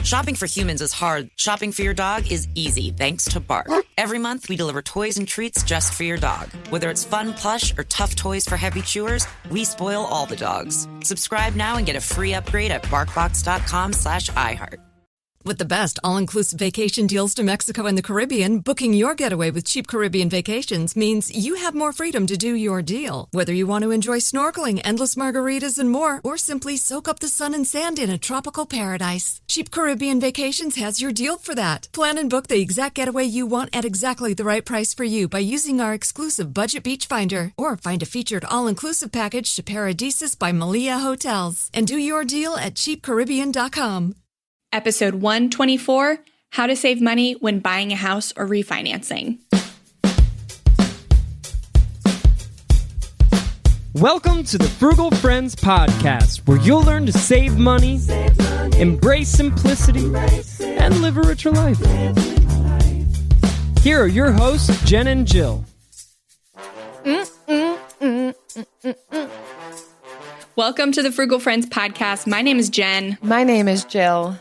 Shopping for humans is hard. Shopping for your dog is easy thanks to Bark. Every month, we deliver toys and treats just for your dog. Whether it's fun plush or tough toys for heavy chewers, we spoil all the dogs. Subscribe now and get a free upgrade at barkbox.com/iHeart. With the best all-inclusive vacation deals to Mexico and the Caribbean, booking your getaway with Cheap Caribbean Vacations means you have more freedom to do your deal. Whether you want to enjoy snorkeling, endless margaritas, and more, or simply soak up the sun and sand in a tropical paradise, Cheap Caribbean Vacations has your deal for that. Plan and book the exact getaway you want at exactly the right price for you by using our exclusive Budget Beach Finder, or find a featured all-inclusive package to Paradisus by Malia Hotels, and do your deal at cheapcaribbean.com. Episode 124, How to Save Money When Buying a House or Refinancing. Welcome to the Frugal Friends podcast, where you'll learn to save money, embrace simplicity, and live a richer life. Here are your hosts, Jen and Jill. Welcome to the Frugal Friends podcast. My name is Jen. My name is Jill.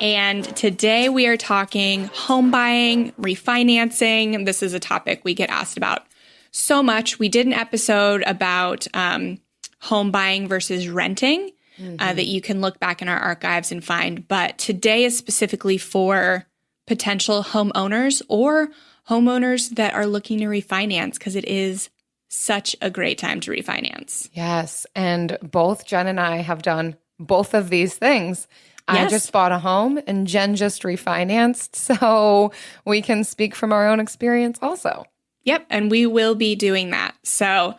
And today we are talking home buying, refinancing. This is a topic we get asked about so much. We did an episode about home buying versus renting that you can look back in our archives and find. But today is specifically for potential homeowners or homeowners that are looking to refinance, because it is such a great time to refinance. Yes. And both Jen and I have done both of these things. Yes. I just bought a home and Jen just refinanced, so we can speak from our own experience also. Yep, and we will be doing that. So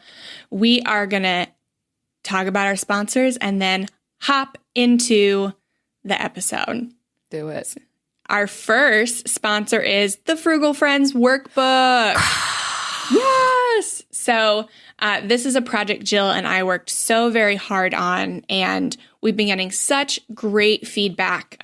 we are going to talk about our sponsors and then hop into the episode. Do it. Our first sponsor is the Frugal Friends Workbook. Yes! So this is a project Jill and I worked so very hard on, and we've been getting such great feedback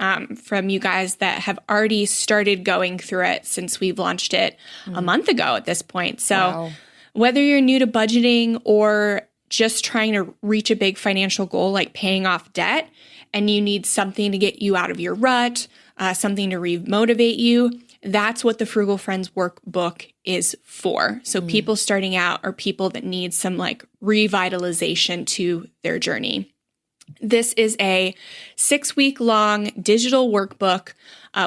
from you guys that have already started going through it since we've launched it a month ago at this point. So whether you're new to budgeting or just trying to reach a big financial goal like paying off debt, and you need something to get you out of your rut, something to re-motivate you, that's what the Frugal Friends Workbook is for. So people starting out or people that need some like revitalization to their journey. This is a 6-week long digital workbook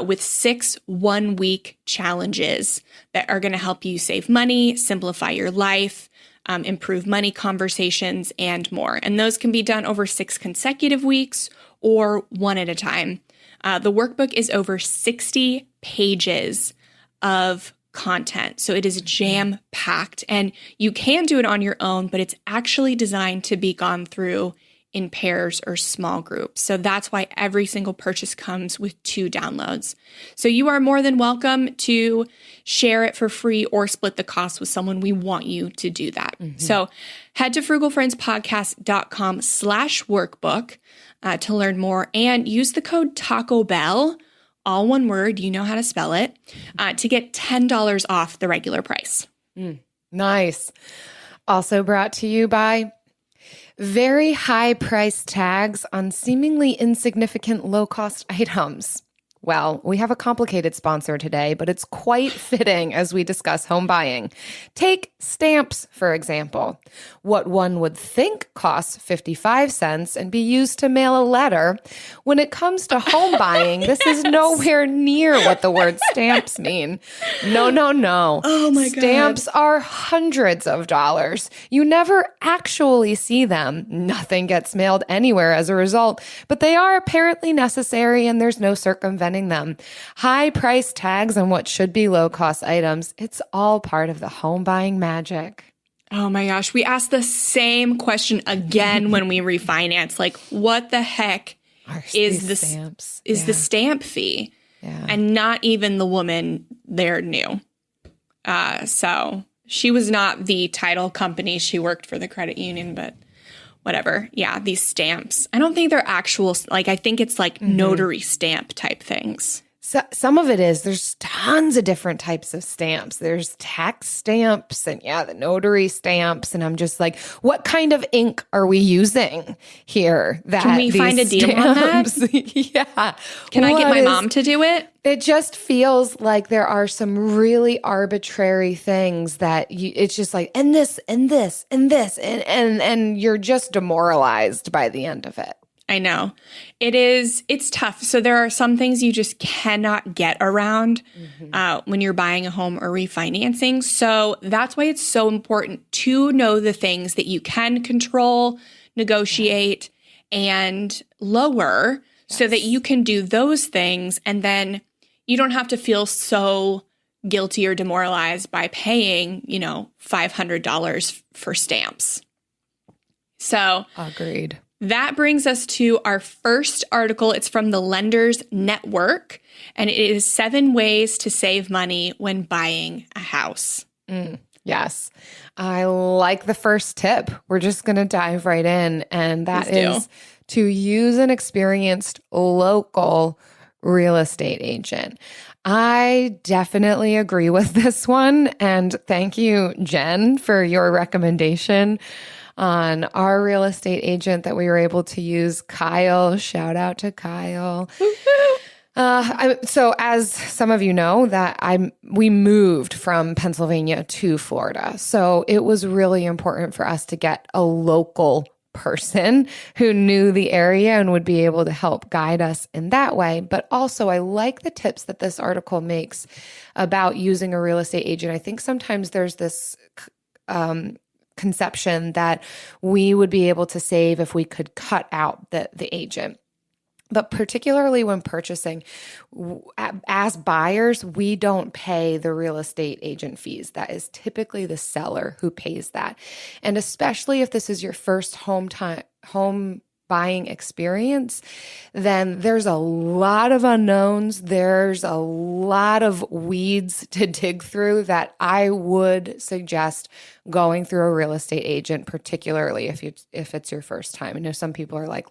with 6 one-week challenges that are going to help you save money, simplify your life, improve money conversations, and more. And those can be done over 6 consecutive weeks or one at a time. The workbook is over 60 pages of content. So it is jam-packed, and you can do it on your own, but it's actually designed to be gone through in pairs or small groups. So that's why every single purchase comes with 2 downloads. So you are more than welcome to share it for free or split the cost with someone. We want you to do that. So head to frugalfriendspodcast.com/workbook to learn more, and use the code Taco Bell, all one word, you know how to spell it, to get $10 off the regular price. Nice. Also brought to you by very high price tags on seemingly insignificant low-cost items. Well, we have a complicated sponsor today, but it's quite fitting as we discuss home buying. Take stamps, for example. What one would think costs 55 cents and be used to mail a letter, when it comes to home buying, this is nowhere near what the word stamps mean. No. Oh my God. Stamps are hundreds of dollars. You never actually see them. Nothing gets mailed anywhere as a result, but they are apparently necessary, and there's no circumventing them. High price tags on what should be low cost items. It's all part of the home buying magic. Oh my gosh. We asked the same question again when we refinance. Like, what the heck is the stamps? The stamp fee? Yeah. And not even the woman there knew. So she was not the title company. She worked for the credit union, but whatever. Yeah, these stamps. I don't think they're actual, like, I think it's like notary stamp type things. So, some of it is there's tons of different types of stamps. There's tax stamps and the notary stamps. And I'm just like, what kind of ink are we using here? Can we find a deal on that? Yeah. Can I get my mom to do it? It just feels like there are some really arbitrary things that it's just like, and this, and this, and this, and you're just demoralized by the end of it. I know. It's tough. So there are some things you just cannot get around when you're buying a home or refinancing. So that's why it's so important to know the things that you can control, negotiate, and lower so that you can do those things. And then you don't have to feel so guilty or demoralized by paying, $500 for stamps. So agreed. That brings us to our first article. It's from the Lenders Network, and it is 7 ways to save money when buying a house. Yes. I like the first tip. We're just going to dive right in, and that is to use an experienced local real estate agent. I definitely agree with this one, and thank you, Jen, for your recommendation on our real estate agent that we were able to use, Kyle. Shout out to Kyle. So as some of you know, we moved from Pennsylvania to Florida. So it was really important for us to get a local person who knew the area and would be able to help guide us in that way. But also, I like the tips that this article makes about using a real estate agent. I think sometimes there's this conception that we would be able to save if we could cut out the agent. But particularly when purchasing, as buyers, we don't pay the real estate agent fees. That is typically the seller who pays that. And especially if this is your first home buying experience, then there's a lot of unknowns. There's a lot of weeds to dig through that I would suggest going through a real estate agent, particularly if it's your first time. I know some people are like,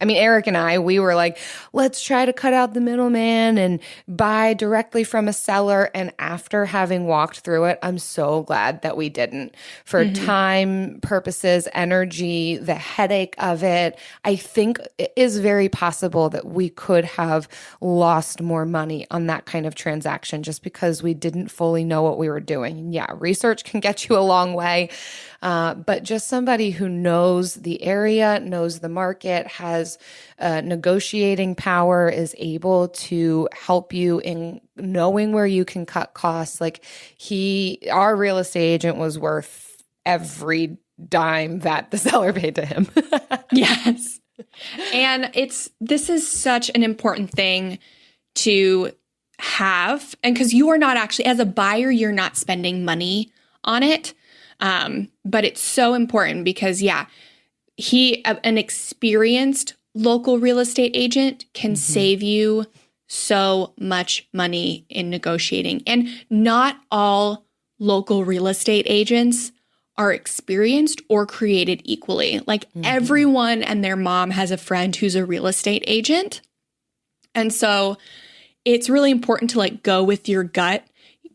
Eric and I, we were like, let's try to cut out the middleman and buy directly from a seller. And after having walked through it, I'm so glad that we didn't. For time purposes, energy, the headache of it, I think it is very possible that we could have lost more money on that kind of transaction just because we didn't fully know what we were doing. Yeah, research can get you a long way, but just somebody who knows the area, knows the market, has negotiating power, is able to help you in knowing where you can cut costs. Like our real estate agent was worth every dime that the seller paid to him. Yes. And this is such an important thing to have. And because you are not actually, as a buyer, you're not spending money on it. But it's so important because, an experienced local real estate agent can save you so much money in negotiating. And not all local real estate agents are experienced or created equally. Like everyone and their mom has a friend who's a real estate agent. And so it's really important to go with your gut,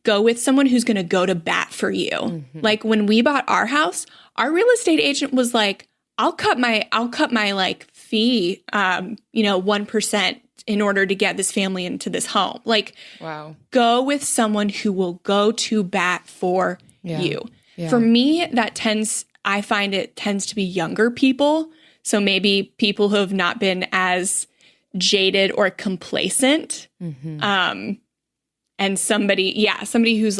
go with someone who's going to go to bat for you. Like when we bought our house, our real estate agent was like, I'll cut my fee, 1% in order to get this family into this home. Wow. Go with someone who will go to bat for you. Yeah. For me, I find it tends to be younger people. So maybe people who have not been as jaded or complacent. And somebody who's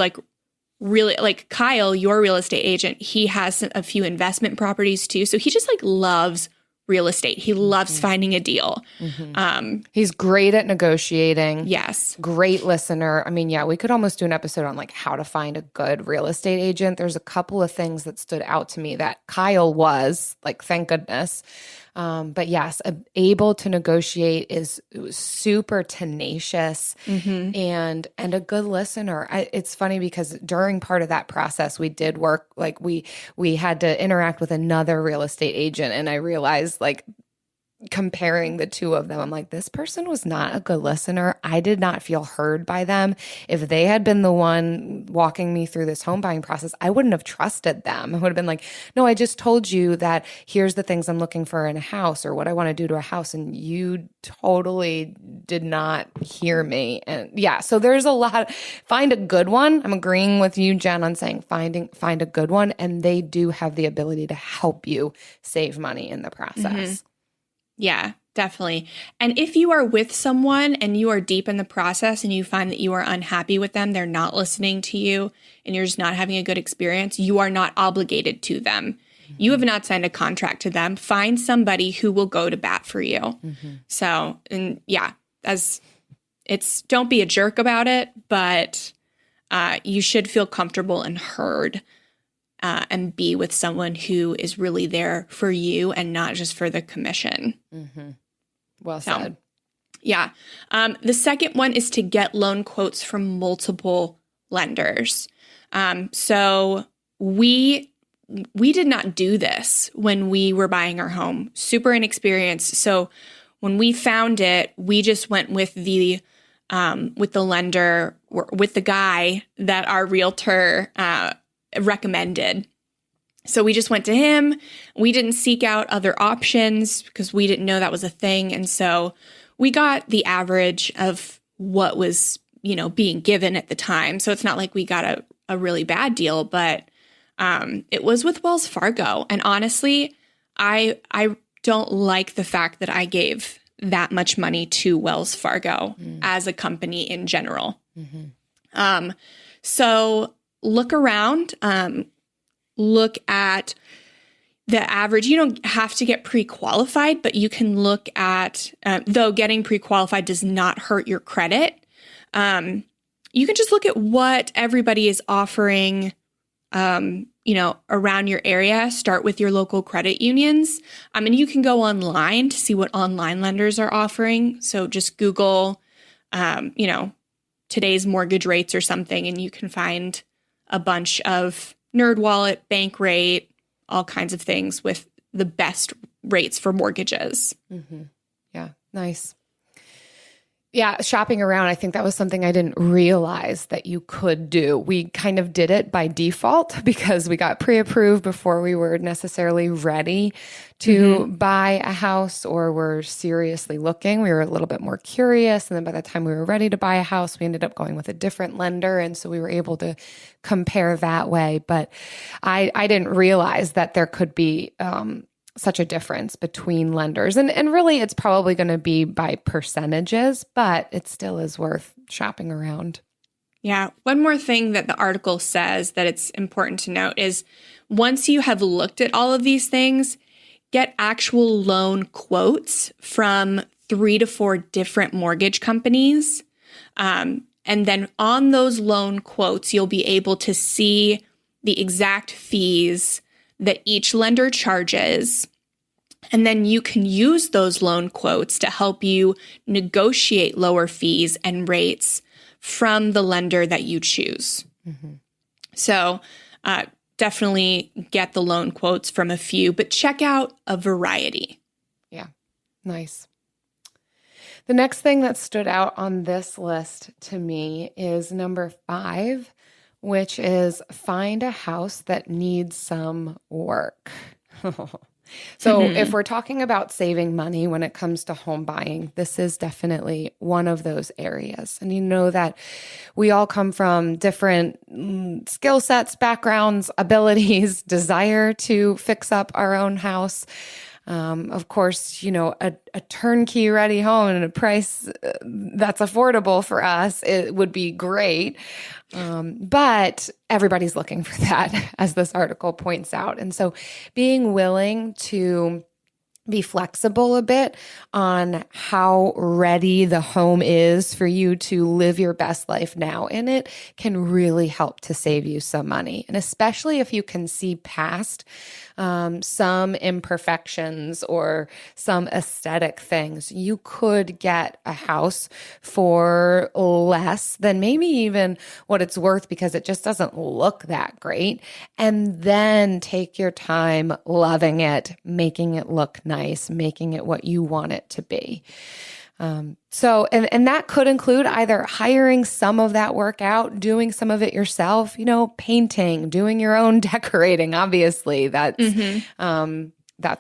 really Kyle, your real estate agent, he has a few investment properties too. So he just loves real estate. He loves finding a deal. He's great at negotiating. Yes. Great listener. We could almost do an episode on how to find a good real estate agent. There's a couple of things that stood out to me that Kyle was, thank goodness. But yes, able to negotiate, is super tenacious and a good listener. It's funny because during part of that process, we did work, we had to interact with another real estate agent, and I realized comparing the two of them. I'm like, this person was not a good listener. I did not feel heard by them. If they had been the one walking me through this home buying process, I wouldn't have trusted them. I would have been like, no, I just told you that here's the things I'm looking for in a house or what I want to do to a house. And you totally did not hear me. And yeah, so there's a lot. Find a good one. I'm agreeing with you, Jen, on saying find a good one. And they do have the ability to help you save money in the process. Yeah, definitely. And if you are with someone and you are deep in the process and you find that you are unhappy with them, they're not listening to you, and you're just not having a good experience, you are not obligated to them. You have not signed a contract to them. Find somebody who will go to bat for you. So, and yeah, don't be a jerk about it, but you should feel comfortable and heard. And be with someone who is really there for you and not just for the commission. Well said. So, yeah. The second one is to get loan quotes from multiple lenders. So we did not do this when we were buying our home. Super inexperienced. So when we found it, we just went with the lender, or with the guy that our realtor recommended. So we just went to him. We didn't seek out other options because we didn't know that was a thing. And so we got the average of what was, being given at the time. So it's not like we got a really bad deal, but it was with Wells Fargo. And honestly, I don't like the fact that I gave that much money to Wells Fargo as a company in general. So look around, look at the average. You don't have to get pre-qualified, but you can look at, though getting pre-qualified does not hurt your credit. You can just look at what everybody is offering, around your area. Start with your local credit unions. And you can go online to see what online lenders are offering. So just Google, today's mortgage rates or something, and you can find a bunch of NerdWallet, Bankrate, all kinds of things with the best rates for mortgages. Yeah, nice. Yeah, shopping around, I think that was something I didn't realize that you could do. We kind of did it by default because we got pre-approved before we were necessarily ready to buy a house or were seriously looking. We were a little bit more curious. And then by the time we were ready to buy a house, we ended up going with a different lender. And so we were able to compare that way. But I didn't realize that there could be such a difference between lenders. And really, it's probably going to be by percentages, but it still is worth shopping around. Yeah. One more thing that the article says that it's important to note is once you have looked at all of these things, get actual loan quotes from 3 to 4 different mortgage companies. And then on those loan quotes, you'll be able to see the exact fees that each lender charges. And then you can use those loan quotes to help you negotiate lower fees and rates from the lender that you choose. So definitely get the loan quotes from a few, but check out a variety. Yeah, nice. The next thing that stood out on this list to me is number 5, which is find a house that needs some work. So if we're talking about saving money when it comes to home buying, this is definitely one of those areas. And you know that we all come from different skill sets, backgrounds, abilities, desire to fix up our own house. Of course, a turnkey ready home and a price that's affordable for us, it would be great. But everybody's looking for that, as this article points out. And so being willing to be flexible a bit on how ready the home is for you to live your best life now in it can really help to save you some money. And especially if you can see past some imperfections or some aesthetic things, you could get a house for less than maybe even what it's worth because it just doesn't look that great. And then take your time loving it, making it look nice, making it what you want it to be. So that could include either hiring some of that work out, doing some of it yourself, painting, doing your own decorating. Obviously, that's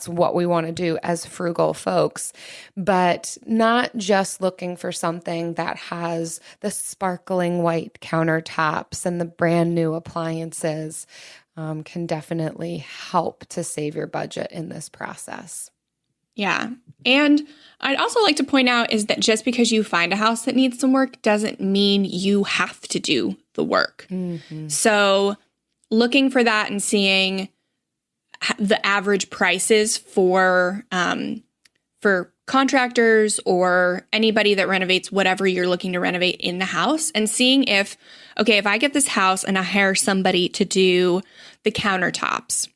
what we want to do as frugal folks, but not just looking for something that has the sparkling white countertops and the brand new appliances. Can definitely help to save your budget in this process. Yeah. And I'd also like to point out is that just because you find a house that needs some work doesn't mean you have to do the work. Mm-hmm. So looking for that and seeing the average prices for contractors or anybody that renovates whatever you're looking to renovate in the house, and seeing if I get this house and I hire somebody to do the countertops,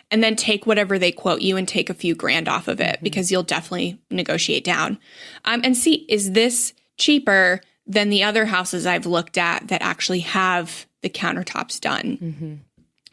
and then take whatever they quote you and take a few grand off of it, because you'll definitely negotiate down. And see, is this cheaper than the other houses I've looked at that actually have the countertops done? Mm-hmm.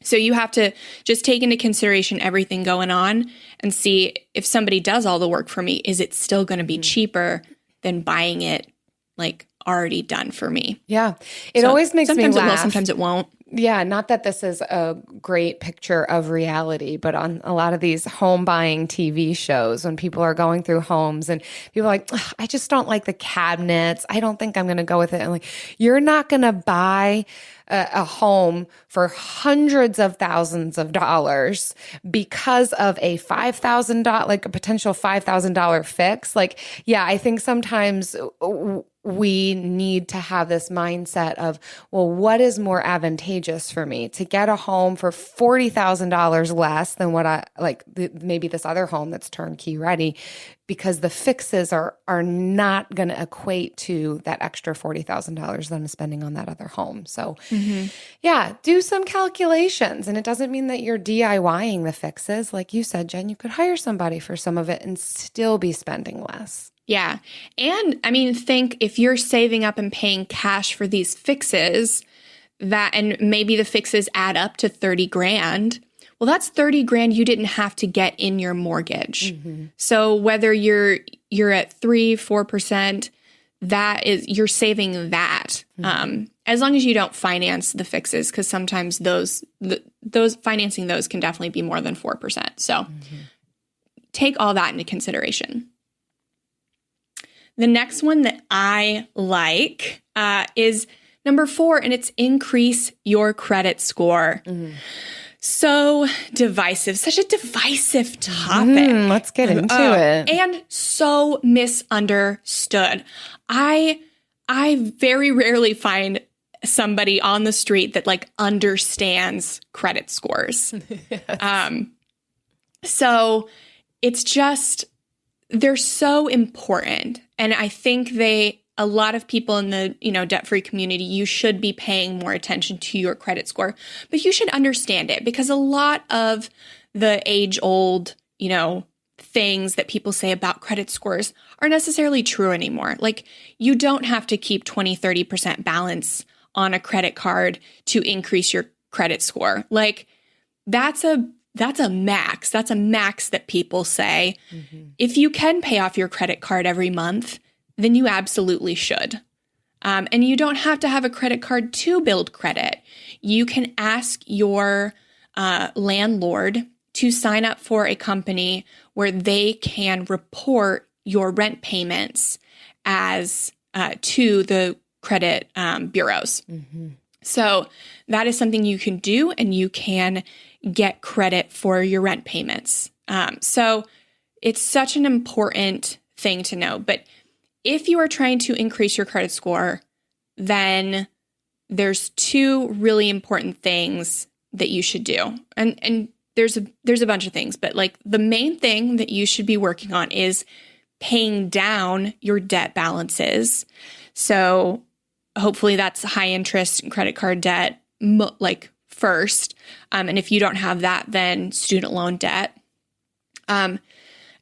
So you have to just take into consideration everything going on and see if somebody does all the work for me, is it still going to be cheaper than buying it like already done for me? Yeah. It always makes me laugh. Sometimes it will, sometimes it won't. Yeah, not that this is a great picture of reality, but on a lot of these home buying TV shows, when people are going through homes and people are like, I just don't like the cabinets. I don't think I'm going to go with it. And like, you're not going to buy a home for hundreds of thousands of dollars because of a $5,000, like a potential $5,000 fix. Like, yeah, I think sometimes we need to have this mindset of, well, what is more advantageous for me to get a home for $40,000 less than what maybe this other home that's turnkey ready, because the fixes are not going to equate to that extra $40,000 that I'm spending on that other home. So yeah, do some calculations. And it doesn't mean that you're DIYing the fixes. Like you said, Jen, you could hire somebody for some of it and still be spending less. Yeah. And I mean, think if you're saving up and paying cash for these fixes, and maybe the fixes add up to 30 grand. Well, that's 30 grand you didn't have to get in your mortgage. Mm-hmm. So whether you're at 3-4%, you're saving that. Mm-hmm. As long as you don't finance the fixes, because sometimes those financing those can definitely be more than 4%. So take all that into consideration. The next one that I like is number 4, and it's increase your credit score. Mm-hmm. So divisive, such a divisive topic. Let's get into it. And so misunderstood. I very rarely find somebody on the street that like understands credit scores. Yes. So it's just, they're so important. And I think a lot of people in the, debt-free community, you should be paying more attention to your credit score, but you should understand it, because a lot of the age-old, things that people say about credit scores aren't necessarily true anymore. Like, you don't have to keep 20-30% balance on a credit card to increase your credit score. Like, that's a max. That's a max that people say. Mm-hmm. If you can pay off your credit card every month, then you absolutely should. And you don't have to have a credit card to build credit. You can ask your landlord to sign up for a company where they can report your rent payments as to the credit bureaus. Mm-hmm. So that is something you can do, and you can get credit for your rent payments. So it's such an important thing to know. But if you are trying to increase your credit score, then there's 2 really important things that you should do. And there's a bunch of things, but like the main thing that you should be working on is paying down your debt balances. So hopefully that's high interest credit card debt, like first. And if you don't have that, then student loan debt. And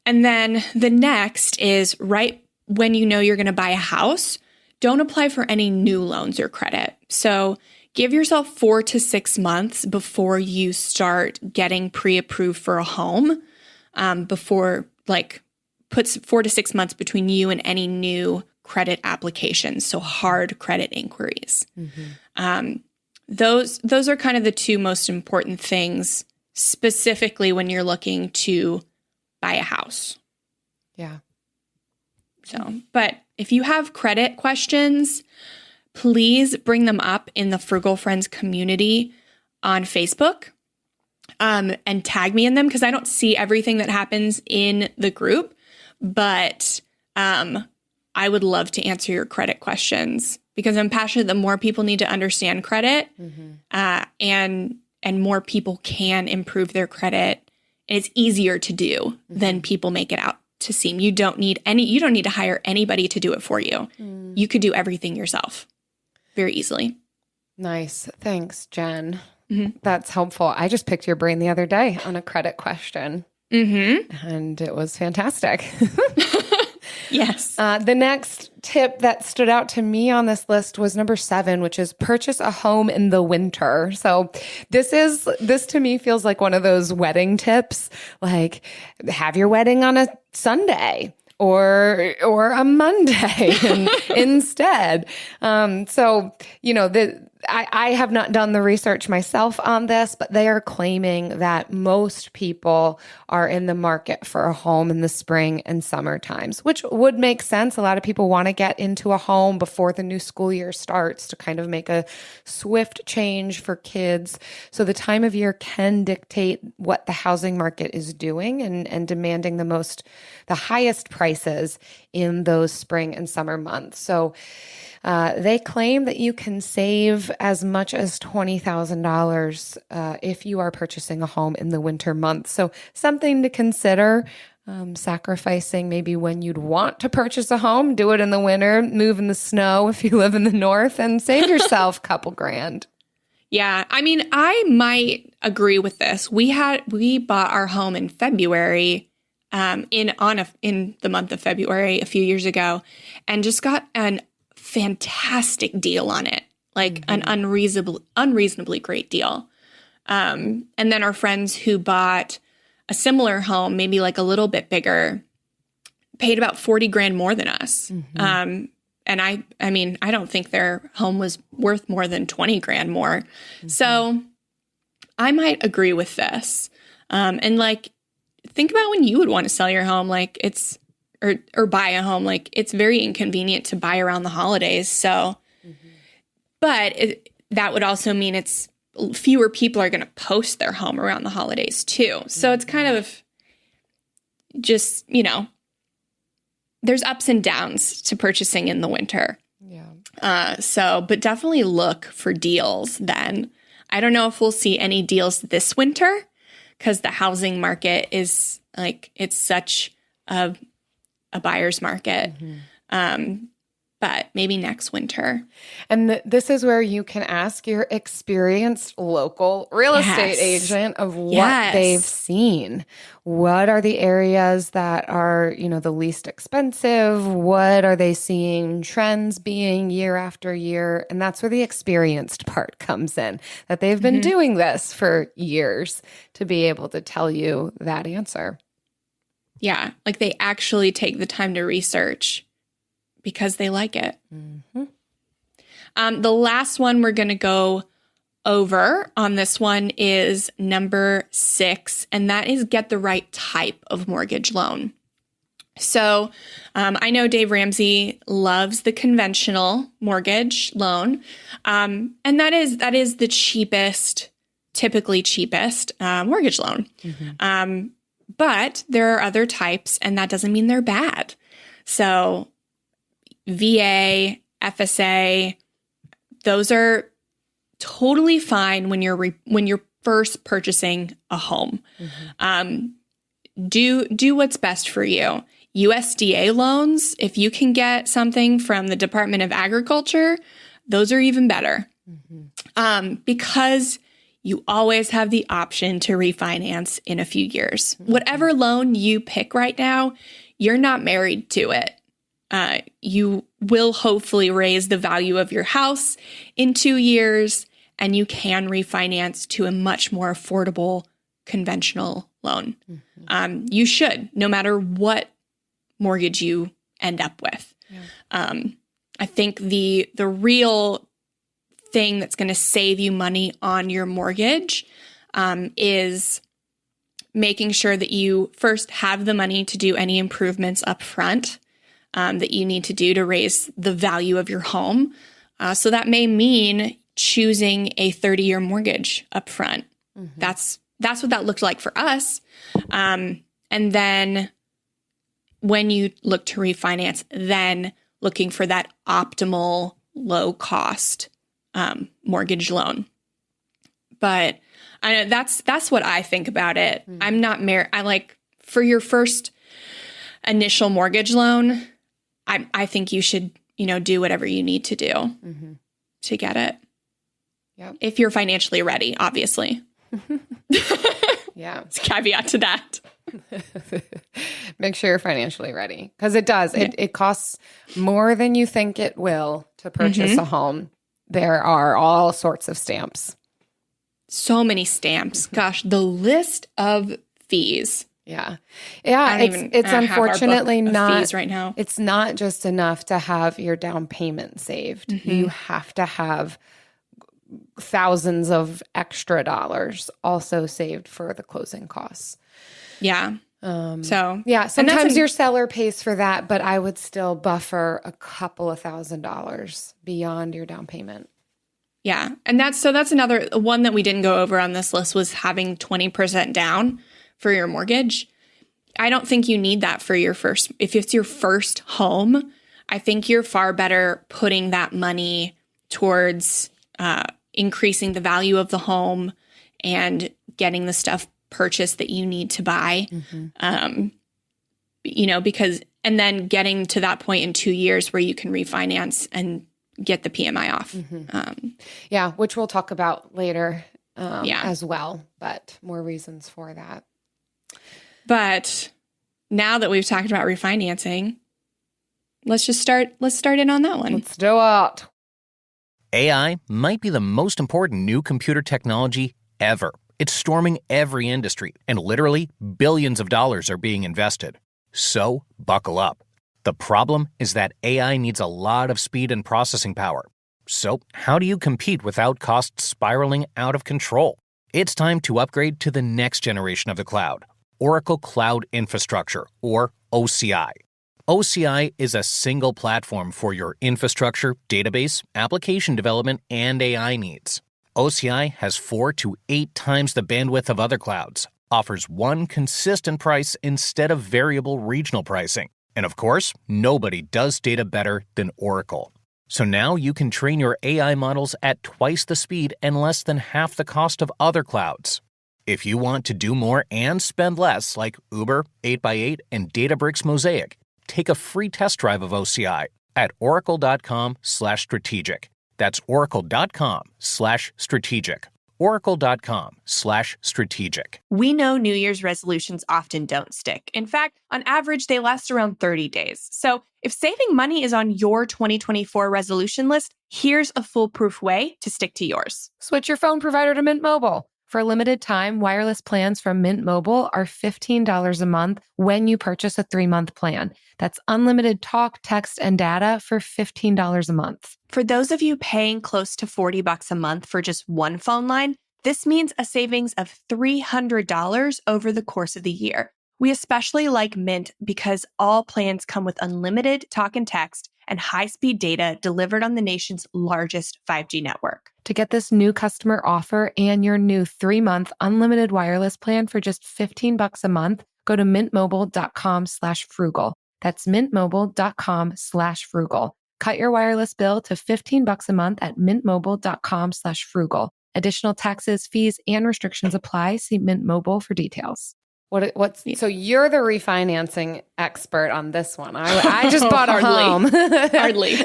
then the next is right when you know you're going to buy a house, don't apply for any new loans or credit. So give yourself 4 to 6 months before you start getting pre-approved for a home, before puts 4 to 6 months between you and any new credit applications. So hard credit inquiries. Those are kind of the two most important things, specifically when you're looking to buy a house. Yeah. So, but if you have credit questions, please bring them up in the Frugal Friends community on Facebook, and tag me in them, because I don't see everything that happens in the group, but I would love to answer your credit questions, because I'm passionate that more people need to understand credit, and more people can improve their credit. And it's easier to do than people make it out to seem. You don't need to hire anybody to do it for you. You could do everything yourself very easily. Nice. Thanks, Jen. That's helpful. I just picked your brain the other day on a credit question, and it was fantastic. Yes. The next tip that stood out to me on this list was number 7, which is purchase a home in the winter. So this to me feels like one of those wedding tips, like have your wedding on a Sunday or a Monday instead. I have not done the research myself on this, but they are claiming that most people are in the market for a home in the spring and summer times, which would make sense. A lot of people want to get into a home before the new school year starts to kind of make a swift change for kids. So the time of year can dictate what the housing market is doing and demanding the highest prices in those spring and summer months. So they claim that you can save as much as $20,000 if you are purchasing a home in the winter months. So something to consider, sacrificing maybe when you'd want to purchase a home, do it in the winter, move in the snow if you live in the north, and save yourself a couple grand. Yeah, I mean, I might agree with this. We bought our home in February, in the month of February a few years ago, and just got an fantastic deal on it, like an unreasonably great deal. And then our friends who bought a similar home, maybe like a little bit bigger, paid about 40 grand more than us. And I mean, I don't think their home was worth more than 20 grand more. So I might agree with this. And like, think about when you would want to sell your home, like or buy a home. Like, it's very inconvenient to buy around the holidays. So, but that would also mean it's fewer people are going to post their home around the holidays too. So it's kind of just, there's ups and downs to purchasing in the winter. Yeah. But definitely look for deals then. I don't know if we'll see any deals this winter, because the housing market is it's such a buyer's market. But maybe next winter. And this is where you can ask your experienced local real estate agent of what they've seen. What are the areas that are, the least expensive? What are they seeing trends being year after year? And that's where the experienced part comes in, that they've been doing this for years to be able to tell you that answer. Yeah, like they actually take the time to research because they like it. The last one we're going to go over on this one is number 6, and that is get the right type of mortgage loan. So I know Dave Ramsey loves the conventional mortgage loan, and that is the typically cheapest mortgage loan. But there are other types, and that doesn't mean they're bad. So VA, FSA, those are totally fine when you're first purchasing a home. Do what's best for you. USDA loans, if you can get something from the Department of Agriculture, those are even better. Because you always have the option to refinance in a few years. Whatever loan you pick right now, you're not married to it. You will hopefully raise the value of your house in 2 years, and you can refinance to a much more affordable conventional loan. You should, no matter what mortgage you end up with. I think the real thing that's going to save you money on your mortgage is making sure that you first have the money to do any improvements up front that you need to do to raise the value of your home. So that may mean choosing a 30-year mortgage up front. That's what that looked like for us. And then when you look to refinance, then looking for that optimal low cost mortgage loan. But I know that's what I think about it. I'm not married. I like for your first initial mortgage loan, I think you should, do whatever you need to do to get it. Yep. If you're financially ready, obviously. Yeah. It's a caveat to that. Make sure you're financially ready, because it does. It costs more than you think it will to purchase a home. There are all sorts of stamps. So many stamps. Gosh, the list of fees. Yeah. It's unfortunately not fees right now. It's not just enough to have your down payment saved. You have to have thousands of extra dollars also saved for the closing costs. Yeah. Sometimes your seller pays for that, but I would still buffer a couple of $1,000s beyond your down payment. Yeah. And that's another one that we didn't go over on this list was having 20% down for your mortgage. I don't think you need that for if it's your first home. I think you're far better putting that money towards increasing the value of the home and getting the stuff purchased that you need to buy. Because, and then getting to that point in 2 years where you can refinance and get the PMI off. Which we'll talk about later as well, but more reasons for that. But now that we've talked about refinancing, let's start in on that one. Let's do it. AI might be the most important new computer technology ever. It's storming every industry, and literally billions of dollars are being invested. So, buckle up. The problem is that AI needs a lot of speed and processing power. So, how do you compete without costs spiraling out of control? It's time to upgrade to the next generation of the cloud, Oracle Cloud Infrastructure, or OCI. OCI is a single platform for your infrastructure, database, application development, and AI needs. OCI has 4 to 8 times the bandwidth of other clouds, offers one consistent price instead of variable regional pricing. And of course, nobody does data better than Oracle. So now you can train your AI models at twice the speed and less than half the cost of other clouds. If you want to do more and spend less, like Uber, 8x8, and Databricks Mosaic, take a free test drive of OCI at oracle.com/strategic. That's oracle.com/strategic. oracle.com/strategic. We know New Year's resolutions often don't stick. In fact, on average, they last around 30 days. So if saving money is on your 2024 resolution list, here's a foolproof way to stick to yours. Switch your phone provider to Mint Mobile. For a limited time, wireless plans from Mint Mobile are $15 a month when you purchase a 3-month plan. That's unlimited talk, text, and data for $15 a month. For those of you paying close to $40 a month for just one phone line, this means a savings of $300 over the course of the year. We especially like Mint because all plans come with unlimited talk and text and high-speed data delivered on the nation's largest 5G network. To get this new customer offer and your new 3-month unlimited wireless plan for just $15 a month, go to mintmobile.com/frugal. That's mintmobile.com/frugal. Cut your wireless bill to $15 a month at mintmobile.com/frugal. Additional taxes, fees, and restrictions apply. See Mint Mobile for details. So you're the refinancing expert on this one. I just bought a home. Hardly.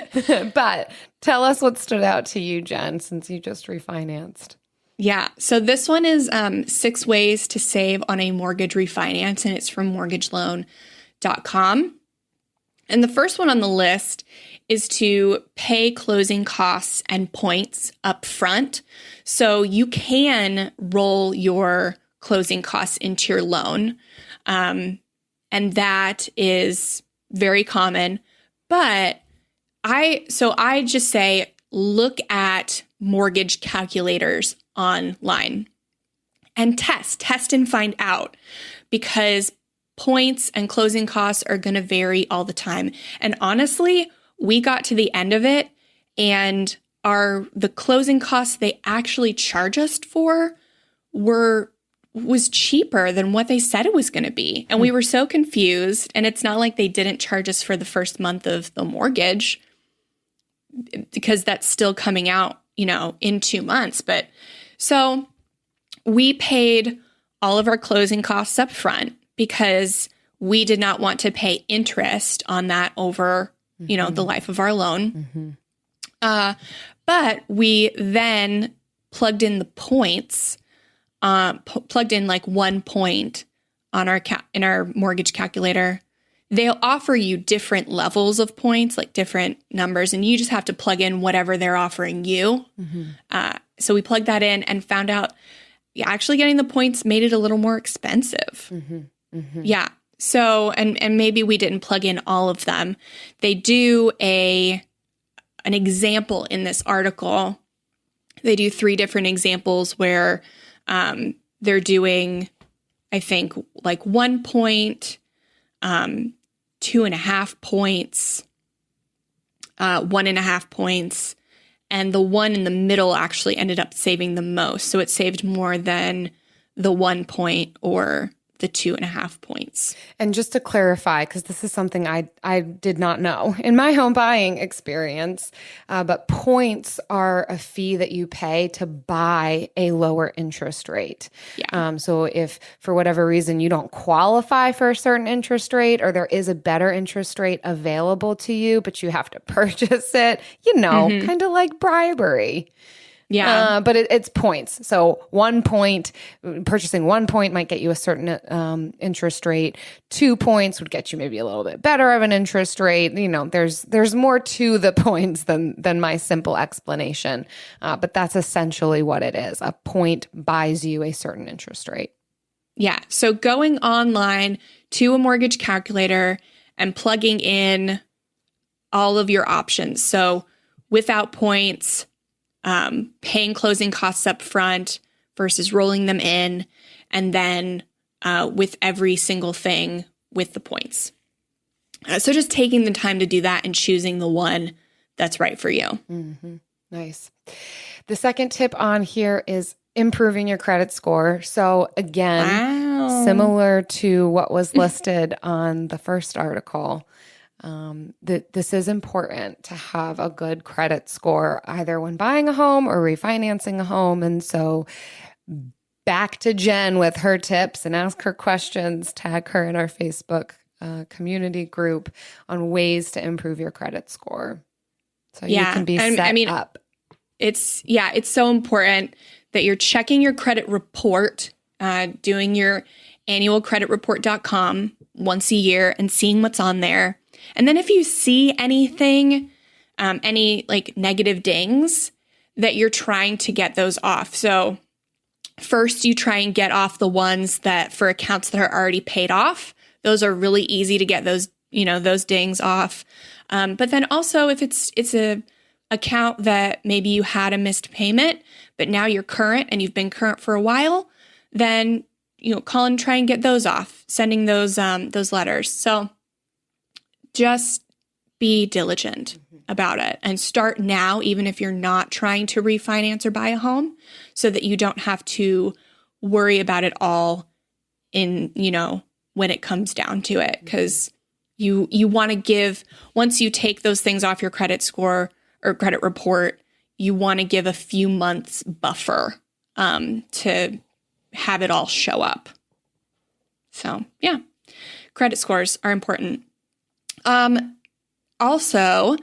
But tell us what stood out to you, Jen, since you just refinanced. Yeah. So this one is 6 ways to save on a mortgage refinance, and it's from mortgageloan.com. And the first one on the list is to pay closing costs and points up front. So you can roll your closing costs into your loan. And that is very common. But I just say, look at mortgage calculators online and test and find out, because points and closing costs are going to vary all the time. And honestly, we got to the end of it, and the closing costs they actually charge us for was cheaper than what they said it was going to be. And we were so confused. And it's not like they didn't charge us for the first month of the mortgage, because that's still coming out, in 2 months. But so we paid all of our closing costs up front because we did not want to pay interest on that over, the life of our loan. But we then plugged in the points, plugged in like 1 point on in our mortgage calculator. They'll offer you different levels of points, like different numbers, and you just have to plug in whatever they're offering you. So we plugged that in and found out actually getting the points made it a little more expensive. Yeah. So, and maybe we didn't plug in all of them. They do an example in this article. They do 3 different examples where they're doing, I think, like 1 point, 2.5 points, 1.5 points, and the one in the middle actually ended up saving the most. So it saved more than the 1 point or the 2.5 points. And just to clarify, because this is something I did not know in my home buying experience, but points are a fee that you pay to buy a lower interest rate. Yeah. So if for whatever reason you don't qualify for a certain interest rate, or there is a better interest rate available to you, but you have to purchase it, kind of like bribery. Yeah. But it's points. So 1 point, purchasing 1 point might get you a certain interest rate. 2 points would get you maybe a little bit better of an interest rate. There's more to the points than my simple explanation. But that's essentially what it is. A point buys you a certain interest rate. Yeah. So going online to a mortgage calculator and plugging in all of your options. So without points, paying closing costs up front versus rolling them in, and then with every single thing with the points. So just taking the time to do that and choosing the one that's right for you. Nice. The second tip on here is improving your credit score. So again, similar to what was listed on the first article, this is important to have a good credit score, either when buying a home or refinancing a home. And so back to Jen with her tips, and ask her questions, tag her in our Facebook community group on ways to improve your credit score. So you can be set up. It's so important that you're checking your credit report, doing your annual creditreport.com once a year and seeing what's on there. And then if you see anything, any like negative dings, that you're trying to get those off. So first you try and get off the ones that for accounts that are already paid off. Those are really easy to get those dings off. But then also if it's a account that maybe you had a missed payment, but now you're current and you've been current for a while, then call and try and get those off, sending those letters. So just be diligent about it and start now, even if you're not trying to refinance or buy a home, so that you don't have to worry about it all in, when it comes down to it. Because you want to give, once you take those things off your credit score or credit report, you want to give a few months buffer to have it all show up. So yeah, credit scores are important. Also,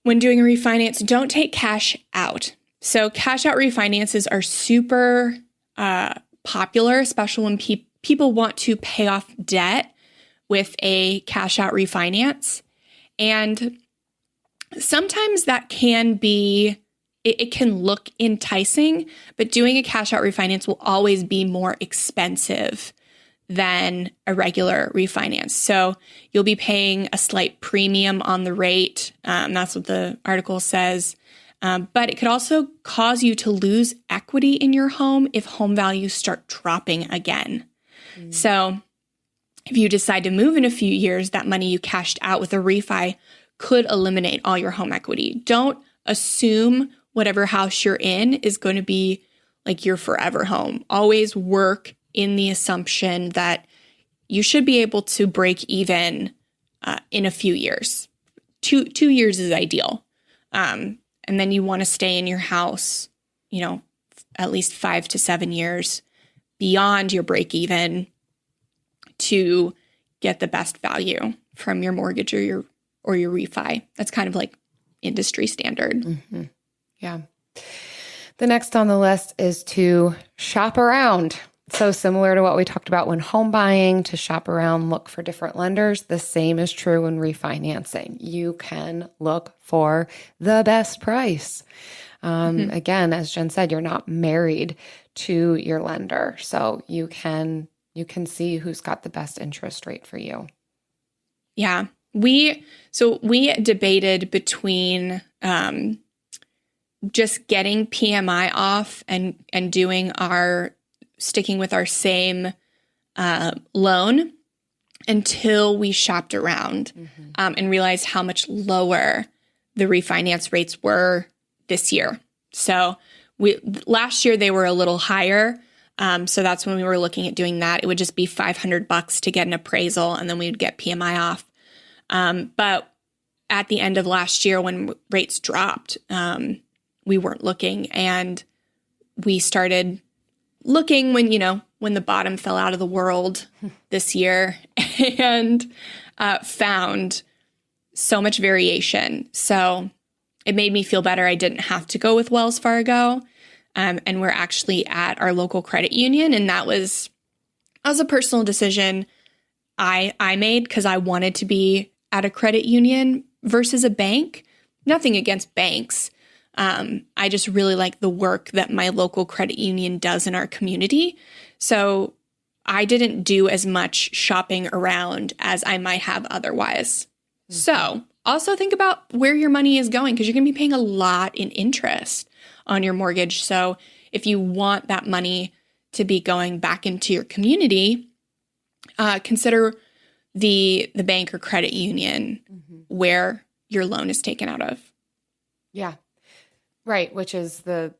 when doing a refinance, don't take cash out. So cash out refinances are super popular, especially when people want to pay off debt with a cash out refinance. And sometimes that can be, it can look enticing, but doing a cash out refinance will always be more expensive than a regular refinance. So you'll be paying a slight premium on the rate. That's what the article says. But it could also cause you to lose equity in your home if home values start dropping again. So if you decide to move in a few years, that money you cashed out with a refi could eliminate all your home equity. Don't assume whatever house you're in is going to be like your forever home. Always work in the assumption that you should be able to break even in a few years. 2 years is ideal. And then you want to stay in your house, at least 5 to 7 years beyond your break even to get the best value from your mortgage or your refi. That's kind of like industry standard. Mm-hmm. Yeah. The next on the list is to shop around. So similar to what we talked about when home buying, to shop around, look for different lenders. The same is true when refinancing. You can look for the best price. Again, as Jen said, you're not married to your lender. So you can see who's got the best interest rate for you. Yeah. We debated between just getting PMI off and doing sticking with our same loan until we shopped around and realized how much lower the refinance rates were this year. So last year they were a little higher. So that's when we were looking at doing that. It would just be $500 to get an appraisal, and then we would get PMI off. But at the end of last year, when rates dropped, we weren't looking, and we started looking when the bottom fell out of the world this year, and found so much variation. So it made me feel better. I didn't have to go with Wells Fargo. And we're actually at our local credit union. And that was a personal decision I made because I wanted to be at a credit union versus a bank. Nothing against banks. I just really like the work that my local credit union does in our community. So I didn't do as much shopping around as I might have otherwise. So also think about where your money is going, because you're going to be paying a lot in interest on your mortgage. So if you want that money to be going back into your community, consider the bank or credit union where your loan is taken out of. Yeah. Right, which is the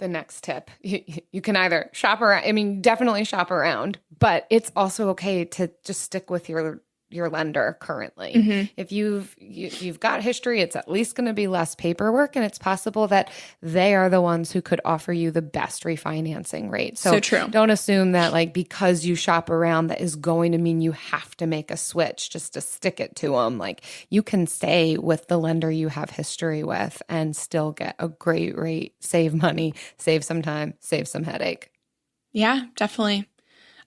next tip. You can either shop around, definitely shop around, but it's also okay to just stick with your lender currently. If you've got history, it's at least going to be less paperwork, and it's possible that they are the ones who could offer you the best refinancing rate. So true. Don't assume that because you shop around, that is going to mean you have to make a switch just to stick it to them. You can stay with the lender you have history with and still get a great rate, save money, save some time, save some headache. Yeah, definitely.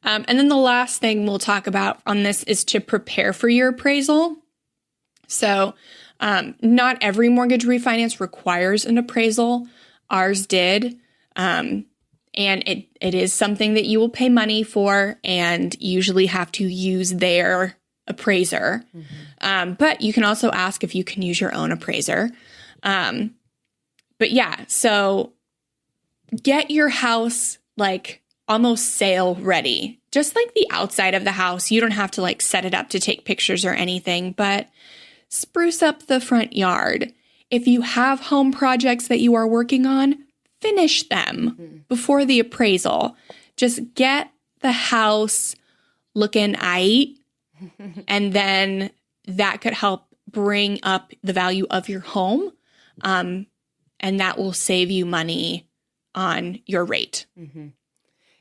And then the last thing we'll talk about on this is to prepare for your appraisal. So not every mortgage refinance requires an appraisal. Ours did. And it is something that you will pay money for and usually have to use their appraiser. But you can also ask if you can use your own appraiser. But yeah, so get your house almost sale ready. Just the outside of the house. You don't have to set it up to take pictures or anything, but spruce up the front yard. If you have home projects that you are working on, finish them before the appraisal. Just get the house looking aight, and then that could help bring up the value of your home, and that will save you money on your rate.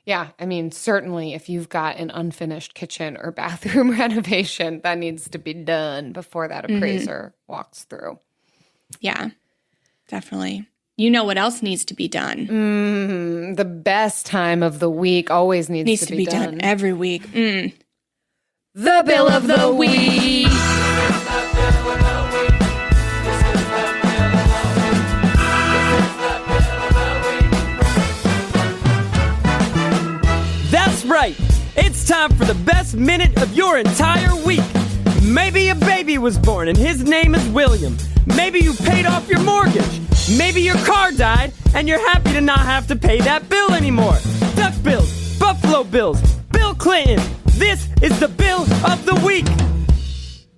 Yeah, certainly if you've got an unfinished kitchen or bathroom renovation, that needs to be done before that appraiser walks through. Yeah, definitely. You know what else needs to be done? The best time of the week always needs to be done every week. The bill of the week. time for the best minute of your entire week. Maybe a baby was born and his name is William. Maybe you paid off your mortgage. Maybe your car died and you're happy to not have to pay that bill anymore. Duck bills, Buffalo Bills, Bill Clinton. This is the bill of the week.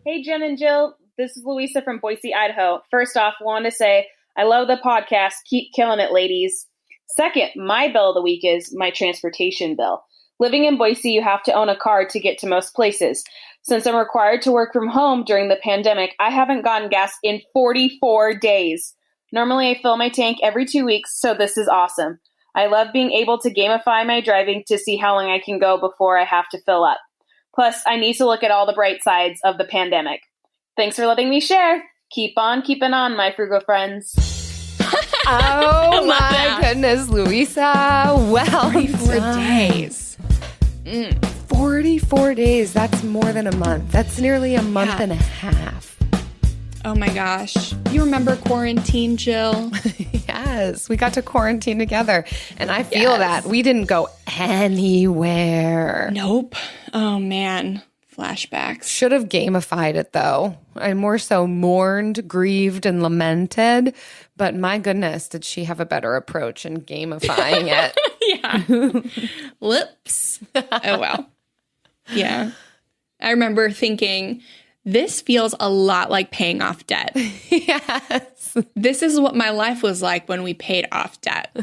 Hey, Jen and Jill. This is Louisa from Boise, Idaho. First off, wanted to say I love the podcast. Keep killing it, ladies. Second, my bill of the week is my transportation bill. Living in Boise, you have to own a car to get to most places. Since I'm required to work from home during the pandemic, I haven't gotten gas in 44 days. Normally, I fill my tank every 2 weeks, so this is awesome. I love being able to gamify my driving to see how long I can go before I have to fill up. Plus, I need to look at all the bright sides of the pandemic. Thanks for letting me share. Keep on keeping on, my Frugal friends. Oh my goodness, Louisa. Well 44 days. 44 days. That's more than a month. That's nearly a month and a half. Oh my gosh. You remember quarantine, Jill? Yes, we got to quarantine together. And I feel that we didn't go anywhere. Nope. Oh man. Flashbacks. Should have gamified it though. I more so mourned, grieved, and lamented. But my goodness, did she have a better approach in gamifying it? Yeah. Whoops. Oh, well. Yeah. I remember thinking, this feels a lot like paying off debt. Yes. This is what my life was like when we paid off debt.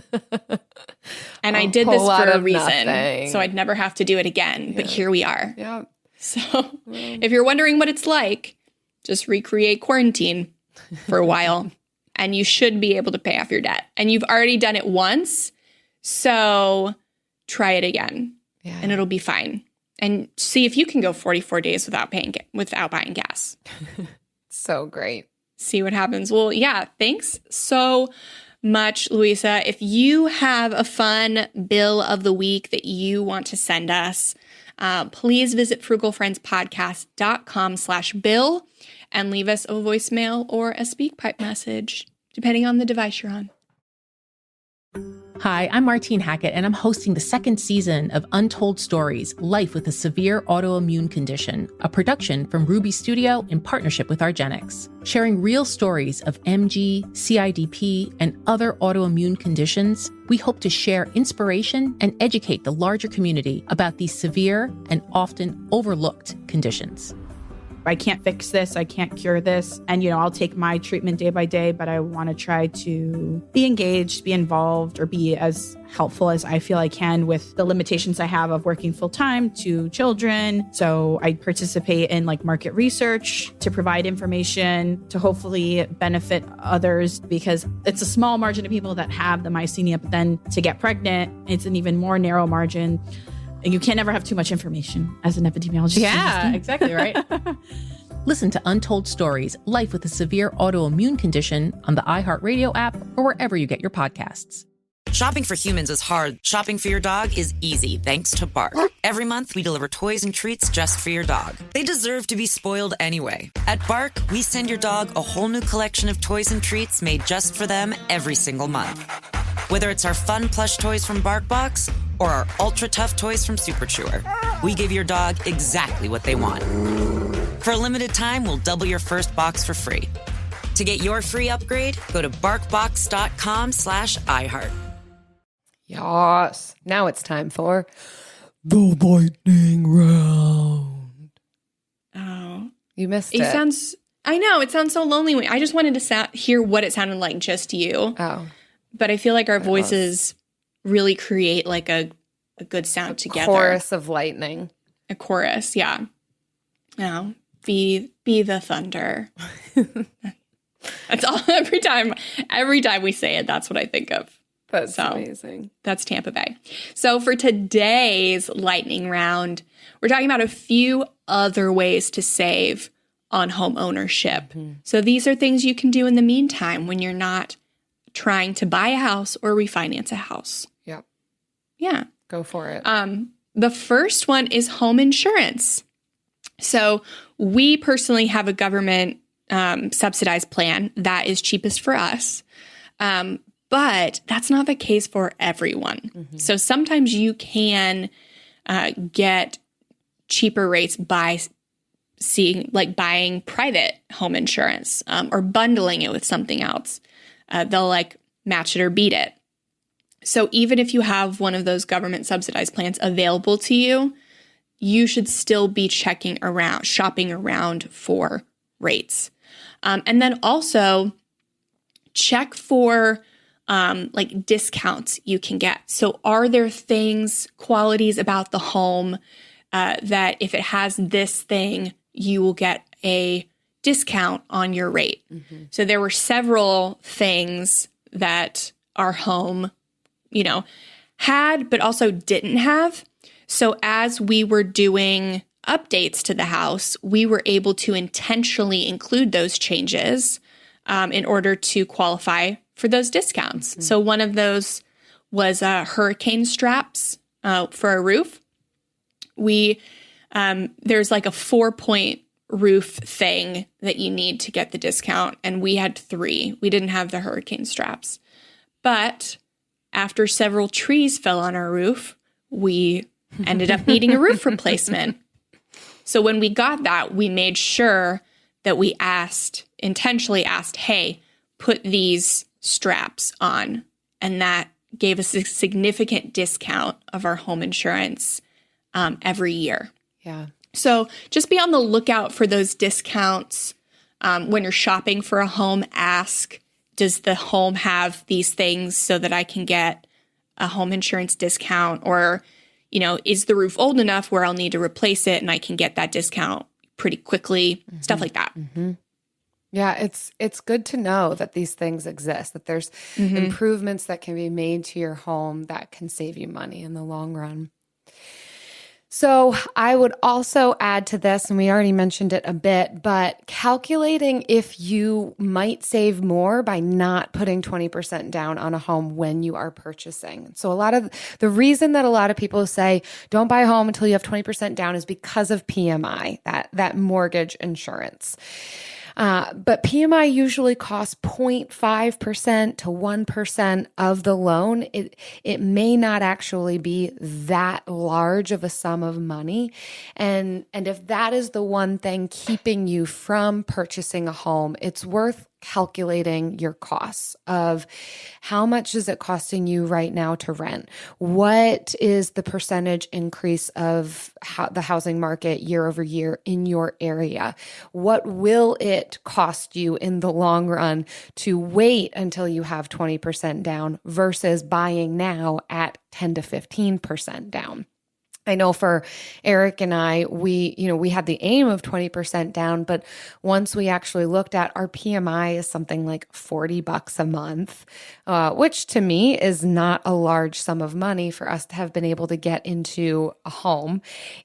And I did this for a reason. Nothing. So I'd never have to do it again. But here we are. Yeah. So if you're wondering what it's like, just recreate quarantine for a while. And you should be able to pay off your debt. And you've already done it once. So try it again. Yeah. And it'll be fine. And see if you can go 44 days without buying gas. So great. See what happens. Well, yeah, thanks so much, Louisa. If you have a fun bill of the week that you want to send us, please visit frugalfriendspodcast.com/bill and leave us a voicemail or a SpeakPipe message, depending on the device you're on. Hi, I'm Martine Hackett, and I'm hosting the second season of Untold Stories, Life with a Severe Autoimmune Condition, a production from Ruby Studio in partnership with Argenix, sharing real stories of MG, CIDP, and other autoimmune conditions. We hope to share inspiration and educate the larger community about these severe and often overlooked conditions. I can't fix this. I can't cure this. And, I'll take my treatment day by day, but I want to try to be engaged, be involved, or be as helpful as I feel I can with the limitations I have of working full time to children. So I participate in market research to provide information to hopefully benefit others, because it's a small margin of people that have the myasthenia, but then to get pregnant, it's an even more narrow margin. And you can't ever have too much information as an epidemiologist. Yeah, exactly, right? Listen to Untold Stories, Life with a Severe Autoimmune Condition on the iHeartRadio app or wherever you get your podcasts. Shopping for humans is hard. Shopping for your dog is easy thanks to Bark. Every month, we deliver toys and treats just for your dog. They deserve to be spoiled anyway. At Bark, we send your dog a whole new collection of toys and treats made just for them every single month. Whether it's our fun plush toys from BarkBox or our ultra tough toys from Super Chewer, we give your dog exactly what they want. For a limited time, we'll double your first box for free. To get your free upgrade, go to barkbox.com/iHeart. Yes. Now it's time for the lightning round. Oh. You missed It it. I know, it sounds so lonely. I just wanted to hear what it sounded like, just you. Oh. But I feel like our voices really create a good sound together. Chorus of lightning. A chorus, yeah. No, be the thunder. That's all. Every time we say it, that's what I think of. That's amazing. That's Tampa Bay. So for today's lightning round, we're talking about a few other ways to save on home ownership. Mm-hmm. So these are things you can do in the meantime when you're not trying to buy a house or refinance a house. Yep. Yeah. Go for it. The first one is home insurance. So we personally have a government subsidized plan that is cheapest for us. But that's not the case for everyone. Mm-hmm. So sometimes you can get cheaper rates by buying private home insurance or bundling it with something else. They'll like match it or beat it. So even if you have one of those government subsidized plans available to you, you should still be shopping around for rates. And then also check for like discounts you can get. So are there qualities about the home that if it has this thing, you will get a discount on your rate? So there were several things that our home, had, but also didn't have. So as we were doing updates to the house, we were able to intentionally include those changes in order to qualify for those discounts. So one of those was hurricane straps for a roof. There's like a 4-point roof thing that you need to get the discount, and we had 3. We didn't have the hurricane straps. But after several trees fell on our roof, we ended up needing a roof replacement. So when we got that, we made sure that we intentionally asked, hey, put these straps on. And that gave us a significant discount of our home insurance every year. Yeah. So just be on the lookout for those discounts. When you're shopping for a home, ask, does the home have these things so that I can get a home insurance discount? Or, is the roof old enough where I'll need to replace it and I can get that discount pretty quickly? Stuff like that. Yeah, it's good to know that these things exist, that there's improvements that can be made to your home that can save you money in the long run. So I would also add to this, and we already mentioned it a bit, but calculating if you might save more by not putting 20% down on a home when you are purchasing. So the reason that a lot of people say don't buy a home until you have 20% down is because of PMI, that mortgage insurance. But PMI usually costs 0.5% to 1% of the loan. It may not actually be that large of a sum of money. And if that is the one thing keeping you from purchasing a home, it's worth calculating your costs of how much is it costing you right now to rent? What is the percentage increase of the housing market year over year in your area? What will it cost you in the long run to wait until you have 20% down versus buying now at 10 to 15% down? I know for Eric and I, we had the aim of 20% down, but once we actually looked at our PMI is something like $40 a month, which to me is not a large sum of money for us to have been able to get into a home.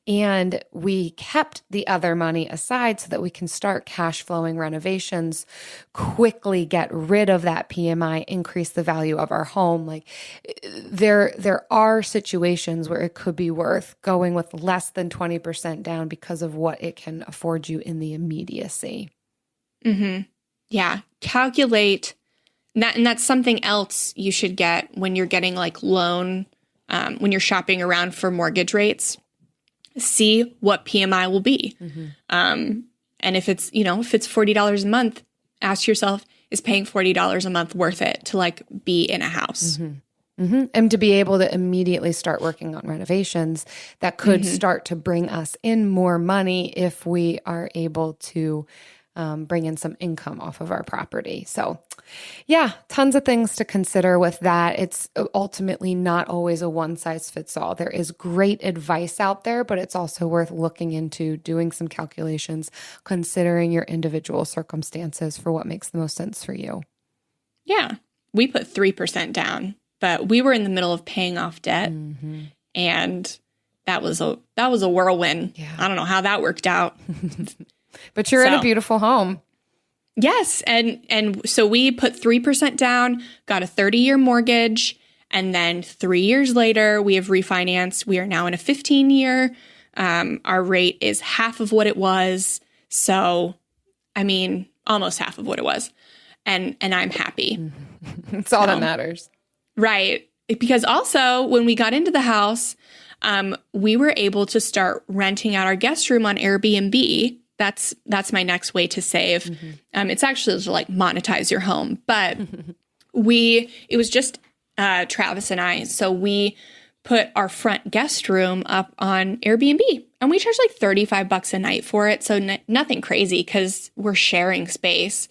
And we kept the other money aside so that we can start cash flowing renovations, quickly get rid of that PMI, increase the value of our home. Like there are situations where it could be worth going with less than 20% down because of what it can afford you in the immediacy. Yeah. Calculate that. And that's something else you should get when you're getting like loan, when you're shopping around for mortgage rates. See what PMI will be. And if it's $40 a month, ask yourself, is paying $40 a month worth it to like be in a house? And to be able to immediately start working on renovations that could start to bring us in more money if we are able to bring in some income off of our property. So yeah, tons of things to consider with that. It's ultimately not always a one size fits all. There is great advice out there, but it's also worth looking into, doing some calculations, considering your individual circumstances for what makes the most sense for you. Yeah. We put 3% down. But we were in the middle of paying off debt, and that was a whirlwind. Yeah. I don't know how that worked out. But you're in a beautiful home. Yes, and so we put 3% down, got a 30-year mortgage, and then 3 years later, we have refinanced. We are now in a 15-year. Our rate is half of what it was. So, I mean, almost half of what it was. And I'm happy. It's all that matters. Right. Because also when we got into the house, we were able to start renting out our guest room on Airbnb. That's my next way to save. It's actually to like monetize your home, but it was just Travis and I. So we put our front guest room up on Airbnb, and we charge like $35 a night for it. So nothing crazy because we're sharing space.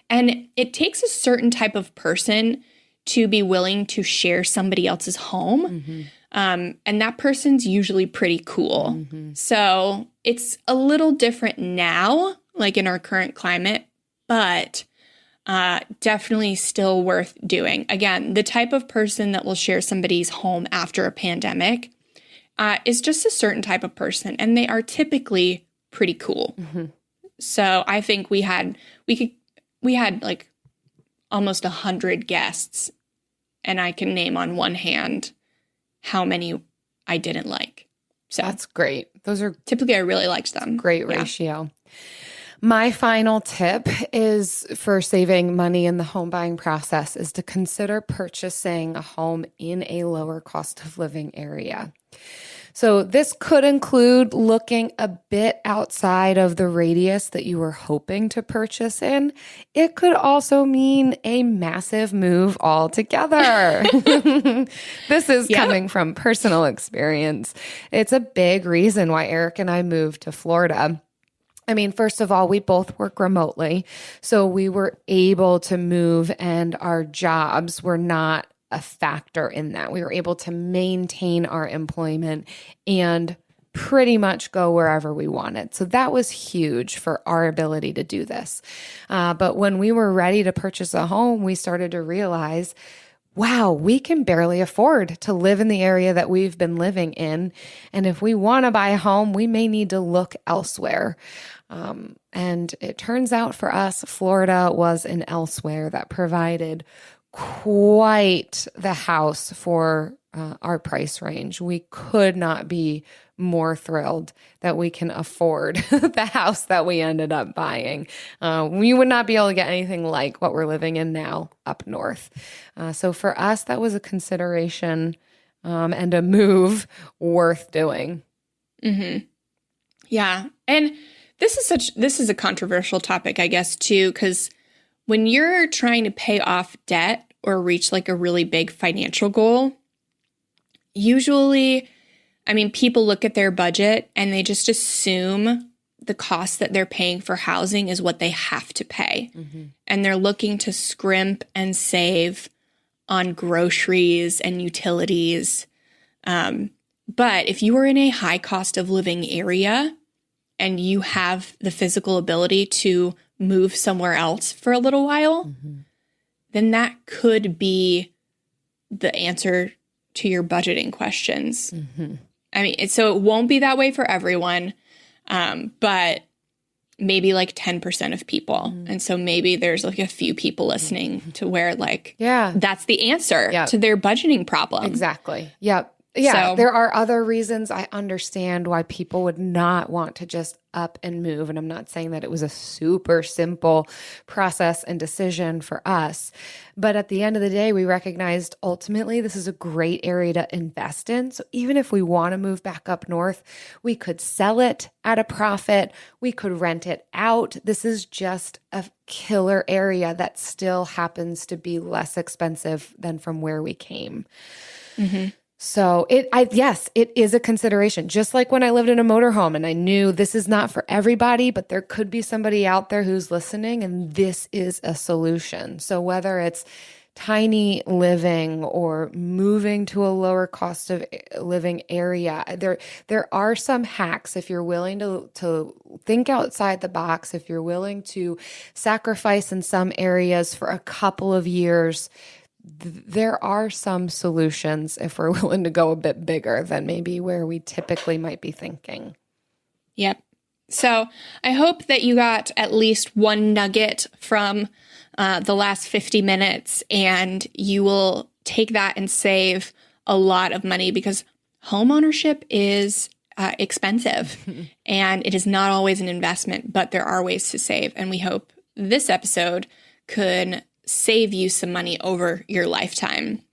And it takes a certain type of person to be willing to share somebody else's home. And that person's usually pretty cool. So it's a little different now, like in our current climate, but definitely still worth doing. Again, the type of person that will share somebody's home after a pandemic is just a certain type of person, and they are typically pretty cool. So I think we had like almost 100 guests, and I can name on one hand how many I didn't like. So that's great. Those are typically I really liked them. Great ratio. My final tip is for saving money in the home buying process is to consider purchasing a home in a lower cost of living area. So this could include looking a bit outside of the radius that you were hoping to purchase in. It could also mean a massive move altogether. This is coming from personal experience. It's a big reason why Eric and I moved to Florida. I mean, first of all, we both work remotely, so we were able to move, and our jobs were not a factor in that. We were able to maintain our employment and pretty much go wherever we wanted. So that was huge for our ability to do this. But when we were ready to purchase a home, we started to realize, wow, we can barely afford to live in the area that we've been living in. And if we want to buy a home, we may need to look elsewhere. And it turns out for us, Florida was an elsewhere that provided quite the house for our price range. We could not be more thrilled that we can afford the house that we ended up buying. We would not be able to get anything like what we're living in now up north. So for us, that was a consideration and a move worth doing. Yeah. And this is a controversial topic, I guess, too, because when you're trying to pay off debt or reach like a really big financial goal, usually, I mean, people look at their budget and they just assume the cost that they're paying for housing is what they have to pay. And they're looking to scrimp and save on groceries and utilities. But if you are in a high cost of living area and you have the physical ability to move somewhere else for a little while, then that could be the answer to your budgeting questions. I mean, so it won't be that way for everyone, but maybe like 10% of people. And so maybe there's like a few people listening to where like, that's the answer to their budgeting problem. Exactly. Yep. Yeah, so, there are other reasons. I understand why people would not want to just up and move. And I'm not saying that it was a super simple process and decision for us. But at the end of the day, we recognized ultimately this is a great area to invest in. So even if we want to move back up north, we could sell it at a profit. We could rent it out. This is just a killer area that still happens to be less expensive than from where we came. So yes, it is a consideration. Just like when I lived in a motorhome and I knew this is not for everybody, but there could be somebody out there who's listening and this is a solution. So whether it's tiny living or moving to a lower cost of living area, there are some hacks if you're willing to think outside the box, if you're willing to sacrifice in some areas for a couple of years. There are some solutions if we're willing to go a bit bigger than maybe where we typically might be thinking. Yep. So I hope that you got at least one nugget from the last 50 minutes and you will take that and save a lot of money because homeownership is expensive and it is not always an investment, but there are ways to save. And we hope this episode could save you some money over your lifetime.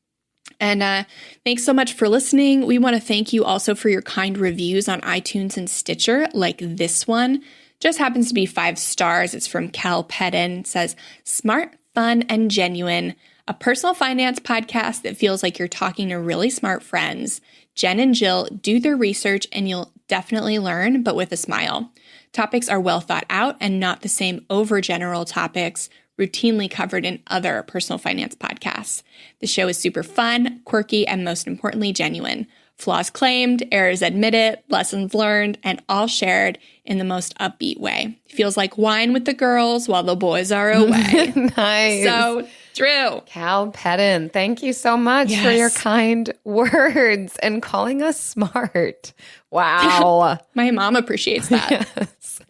And thanks so much for listening. We want to thank you also for your kind reviews on iTunes and Stitcher, like this one. Just happens to be 5 stars. It's from Cal Pedden. It says, smart, fun, and genuine. A personal finance podcast that feels like you're talking to really smart friends. Jen and Jill do their research and you'll definitely learn, but with a smile. Topics are well thought out and not the same overgeneral topics routinely covered in other personal finance podcasts. The show is super fun, quirky, and most importantly, genuine. Flaws claimed, errors admitted, lessons learned, and all shared in the most upbeat way. Feels like wine with the girls while the boys are away. Nice. So true. Cal Pedden, thank you so much for your kind words and calling us smart. Wow. My mom appreciates that. Yes.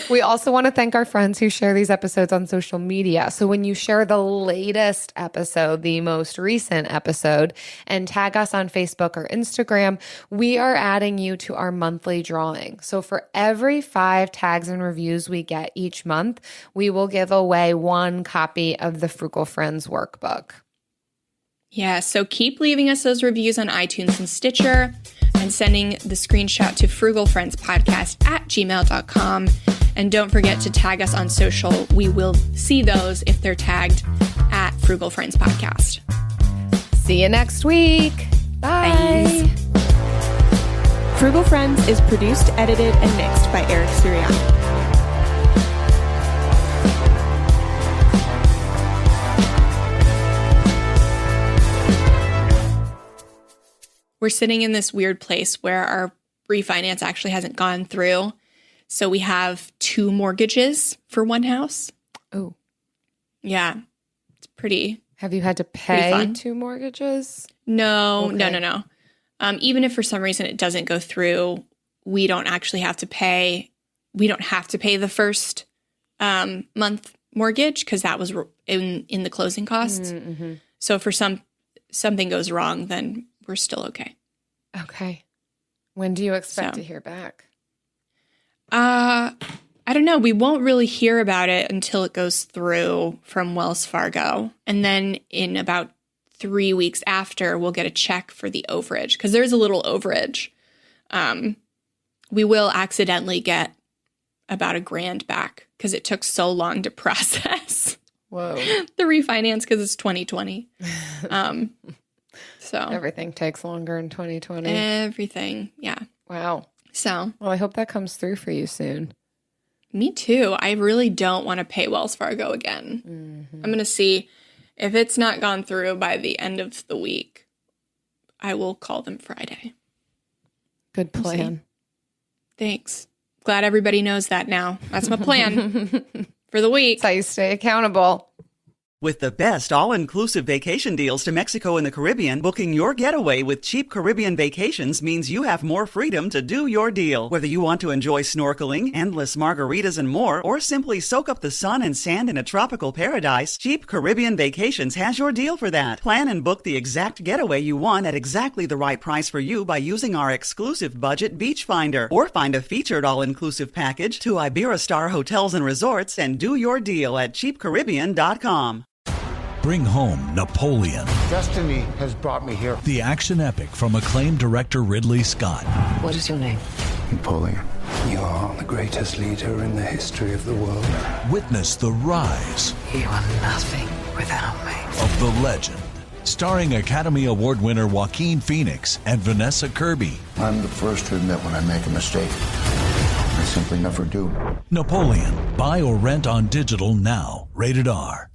We also want to thank our friends who share these episodes on social media. So when you share the latest episode, the most recent episode, and tag us on Facebook or Instagram, we are adding you to our monthly drawing. So for every 5 tags and reviews we get each month, we will give away 1 copy of the Frugal Friends workbook. Yeah, so keep leaving us those reviews on iTunes and Stitcher and sending the screenshot to frugalfriendspodcast@gmail.com. And don't forget to tag us on social. We will see those if they're tagged at Frugal Friends Podcast. See you next week. Bye. Thanks. Frugal Friends is produced, edited, and mixed by Eric Sirianni. We're sitting in this weird place where our refinance actually hasn't gone through. So we have 2 mortgages for one house. Oh. Yeah. It's pretty. Have you had to pay fun. 2 mortgages? No, Okay. no. Even if for some reason it doesn't go through, we don't actually have to pay. We don't have to pay the first month mortgage because that was in the closing costs. Mm-hmm. So if something goes wrong, then we're still okay. Okay. When do you expect to hear back? I don't know. We won't really hear about it until it goes through from Wells Fargo. And then in about 3 weeks after, we'll get a check for the overage because there's a little overage. We will accidentally get about $1,000 back because it took so long to process. Whoa. The refinance because it's 2020. So Everything takes longer in 2020. Everything. Yeah. Wow. So. Well, I hope that comes through for you soon. Me too. I really don't want to pay Wells Fargo again. Mm-hmm. I'm going to see if it's not gone through by the end of the week. I will call them Friday. Good plan. Thanks. Glad everybody knows that now. That's my plan for the week. That's how you stay accountable. With the best all-inclusive vacation deals to Mexico and the Caribbean, booking your getaway with Cheap Caribbean Vacations means you have more freedom to do your deal. Whether you want to enjoy snorkeling, endless margaritas, and more, or simply soak up the sun and sand in a tropical paradise, Cheap Caribbean Vacations has your deal for that. Plan and book the exact getaway you want at exactly the right price for you by using our exclusive budget Beach Finder, or find a featured all-inclusive package to Iberostar Hotels and Resorts and do your deal at cheapcaribbean.com. Bring home Napoleon. Destiny has brought me here. The action epic from acclaimed director Ridley Scott. What is your name? Napoleon. You are the greatest leader in the history of the world. Witness the rise. You are nothing without me. Of the legend. Starring Academy Award winner Joaquin Phoenix and Vanessa Kirby. I'm the first to admit when I make a mistake. I simply never do. Napoleon. Buy or rent on digital now. Rated R.